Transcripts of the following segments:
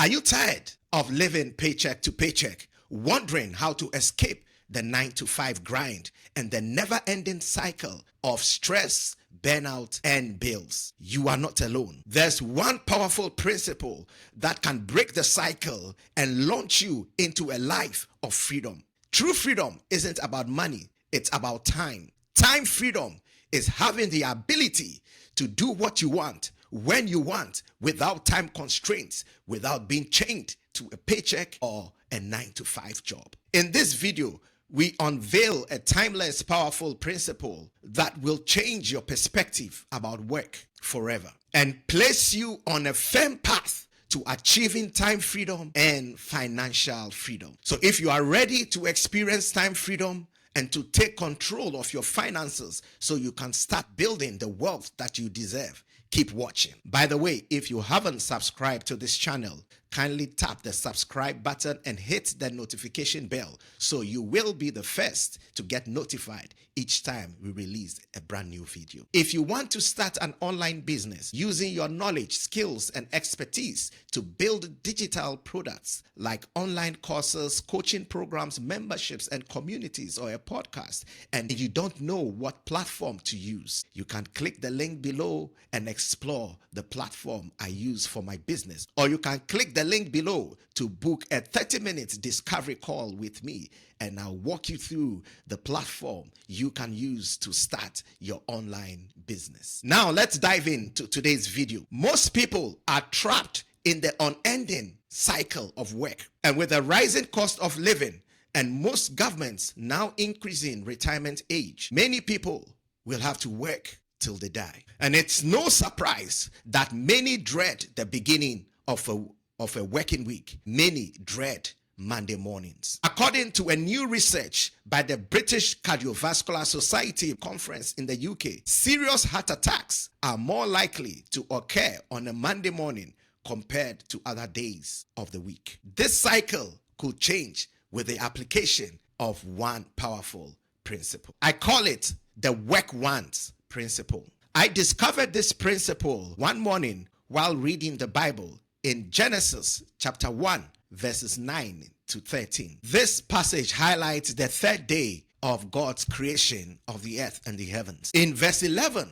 Are you tired of living paycheck to paycheck, wondering how to escape the 9-to-5 grind and the never-ending cycle of stress, burnout, and bills? You are not alone. There's one powerful principle that can break the cycle and launch you into a life of freedom. True freedom isn't about money, it's about time. Time freedom is having the ability to do what you want, when you want, without time constraints, without being chained to a paycheck or a 9-to-5 job. In this video, we unveil a timeless, powerful principle that will change your perspective about work forever and place you on a firm path to achieving time freedom and financial freedom. So if you are ready to experience time freedom and to take control of your finances so you can start building the wealth that you deserve, keep watching. By the way, if you haven't subscribed to this channel, kindly tap the subscribe button and hit the notification bell so you will be the first to get notified each time we release a brand new video. If you want to start an online business using your knowledge, skills, and expertise to build digital products like online courses, coaching programs, memberships, and communities, or a podcast, and you don't know what platform to use, you can click the link below and explore the platform I use for my business. Or you can click the link below to book a 30-minute discovery call with me, and I'll walk you through the platform you can use to start your online business. Now let's dive into today's video. Most people are trapped in the unending cycle of work, and with the rising cost of living and most governments now increasing retirement age, many people will have to work till they die. And it's no surprise that many dread the beginning of a working week. Many dread Monday mornings. According to a new research by the British Cardiovascular Society conference in the UK, serious heart attacks are more likely to occur on a Monday morning compared to other days of the week. This cycle could change with the application of one powerful principle. I call it the work once principle. I discovered this principle one morning while reading the Bible in Genesis chapter 1, verses 9 to 13. This passage highlights the third day of God's creation of the earth and the heavens. In verse 11,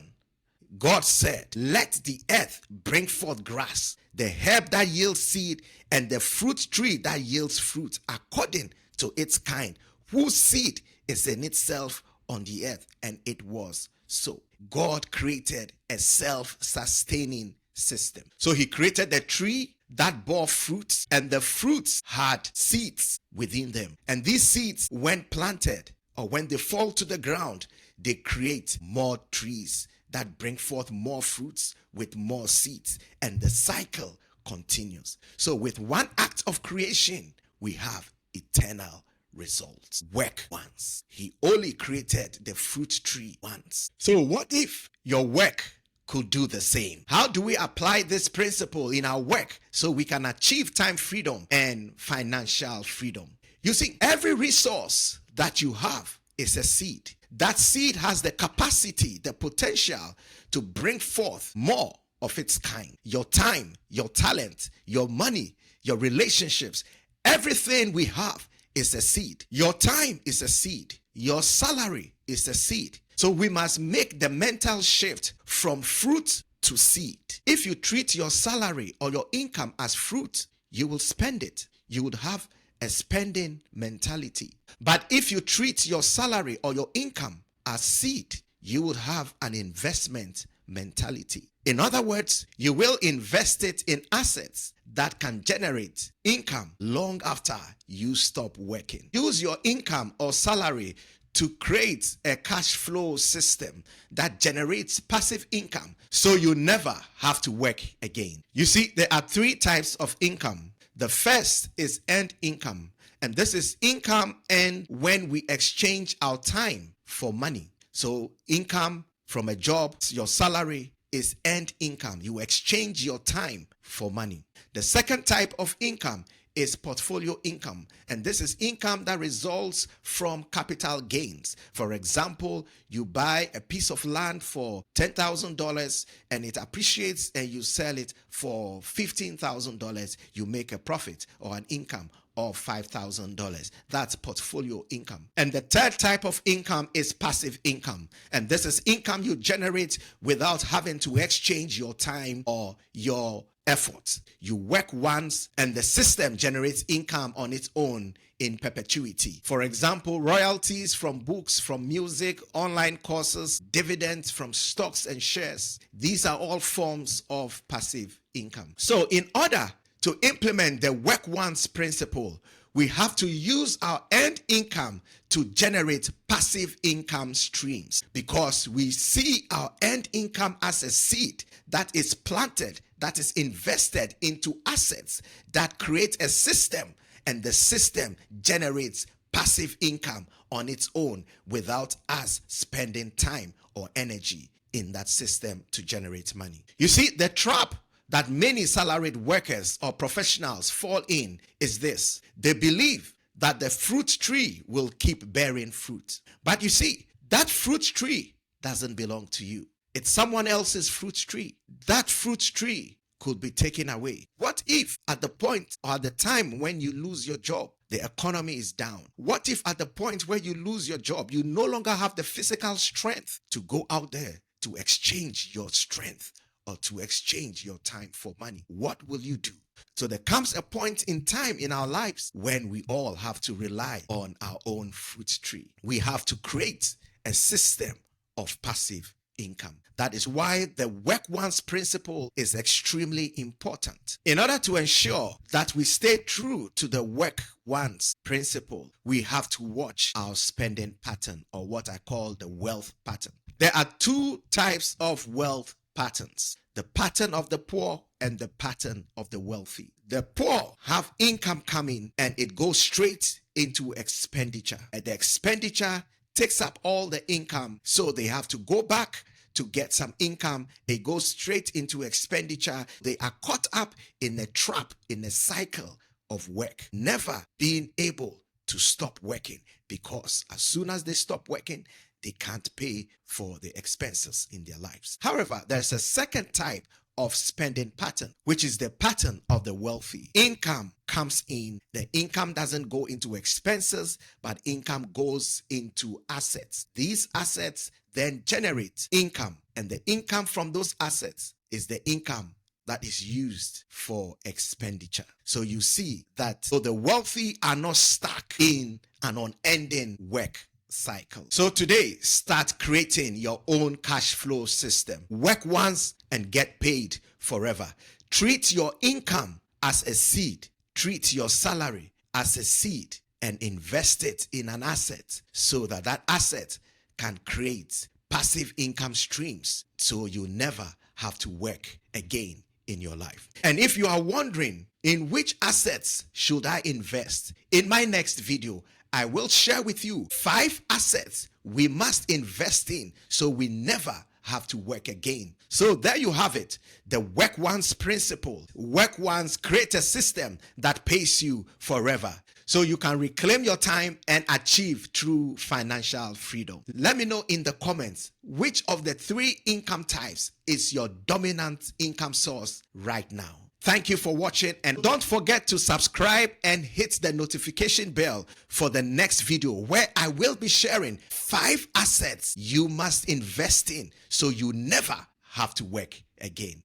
God said, "Let the earth bring forth grass, the herb that yields seed, and the fruit tree that yields fruit according to its kind, whose seed is in itself on the earth." And it was so. God created a self-sustaining system. So he created the tree that bore fruits, and the fruits had seeds within them. And these seeds, when planted or when they fall to the ground, they create more trees that bring forth more fruits with more seeds. And the cycle continues. So with one act of creation, we have eternal results. Work once. He only created the fruit tree once. So what if your work could do the same? How do we apply this principle in our work so we can achieve time freedom and financial freedom? You see, every resource that you have is a seed. That seed has the capacity, the potential to bring forth more of its kind. Your time, your talent, your money, your relationships, everything we have is a seed. Your time is a seed. Your salary is a seed. So we must make the mental shift from fruit to seed. If you treat your salary or your income as fruit, you will spend it. You would have a spending mentality. But if you treat your salary or your income as seed, you would have an investment mentality. In other words, you will invest it in assets that can generate income long after you stop working. Use your income or salary to create a cash flow system that generates passive income so you never have to work again. You see, there are three types of income. The first is earned income, and this is income earned when we exchange our time for money. So income from a job, your salary is earned income. You exchange your time for money. The second type of income is portfolio income, and this is income that results from capital gains. For example, you buy a piece of land for $10,000 and it appreciates and you sell it for $15,000. You make a profit or an income of $5,000. That's portfolio income. And the third type of income is passive income. And this is income you generate without having to exchange your time or your effort. You work once and the system generates income on its own in perpetuity. For example, royalties from books, from music, online courses, dividends from stocks and shares. These are all forms of passive income. So in order to implement the work once principle, we have to use our earned income to generate passive income streams, because we see our earned income as a seed that is planted, that is invested into assets that create a system, and the system generates passive income on its own without us spending time or energy in that system to generate money. You see, the trap that many salaried workers or professionals fall in is this. They believe that the fruit tree will keep bearing fruit. But you see, that fruit tree doesn't belong to you. It's someone else's fruit tree. That fruit tree could be taken away. What if at the point or at the time when you lose your job, the economy is down? What if at the point where you lose your job, you no longer have the physical strength to go out there to exchange your strength or to exchange your time for money? What will you do? So there comes a point in time in our lives when we all have to rely on our own fruit tree. We have to create a system of passive income. That is why the work once principle is extremely important. In order to ensure that we stay true to the work once principle, we have to watch our spending pattern, or what I call the wealth pattern. There are two types of wealth patterns: the pattern of the poor and the pattern of the wealthy. The poor have income coming and it goes straight into expenditure, and the expenditure takes up all the income, so they have to go back to get some income. It goes straight into expenditure. They are caught up in a trap, in a cycle of work, never being able to stop working, because as soon as they stop working, they can't pay for the expenses in their lives. However, there's a second type of spending pattern, which is the pattern of the wealthy. Income comes in. The income doesn't go into expenses, but income goes into assets. These assets then generate income, and the income from those assets is the income that is used for expenditure. So you see that the wealthy are not stuck in an unending work cycle. So today, start creating your own cash flow system. Work once and get paid forever. Treat your income as a seed. Treat your salary as a seed and invest it in an asset, so that that asset can create passive income streams, so you never have to work again in your life. And if you are wondering in which assets should I invest, in my next video, I will share with you 5 assets we must invest in so we never have to work again. So there you have it, the work once principle. Work once, create a system that pays you forever, so you can reclaim your time and achieve true financial freedom. Let me know in the comments which of the 3 income types is your dominant income source right now. Thank you for watching, and don't forget to subscribe and hit the notification bell for the next video, where I will be sharing 5 assets you must invest in so you never have to work again.